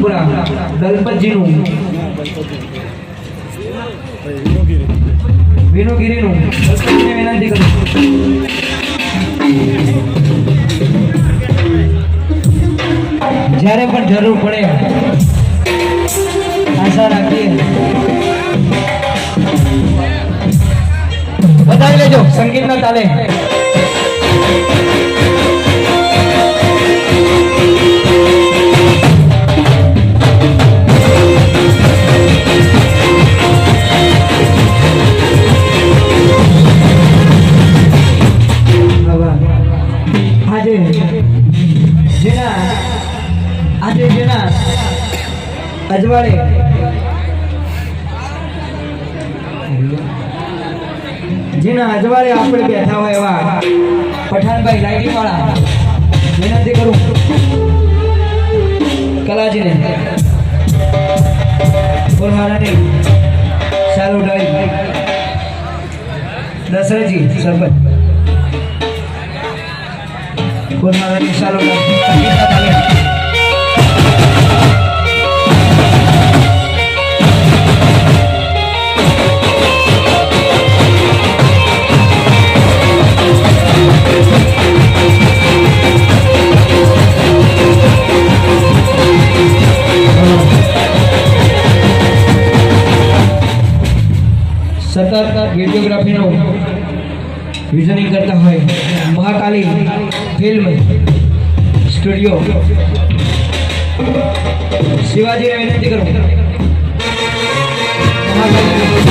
માલપુરા દલપતજીનું વિનોગીરીનું દલપતજીને વિનંતી કરું જ્યારે પણ જરૂર પડે આશા રાખીએ બતાવી લેજો સંગીતના તાલે આજે જેના અજવાળે આપણે બેઠા હોય એવા પઠાણભાઈ લાઈટી વાળા વિનંતી કરું કલાજીને બોલહારાની શાલુડાઈ દશરથજી સરપંચ બોલહારાની શાલુડાઈ સતત વિડીયોગ્રાફીનું વિઝનિંગ કરતા હોય મહાકાલી ફિલ્મ સ્ટુડિયો શિવાજીને વિનંતી કરું મહાકાલી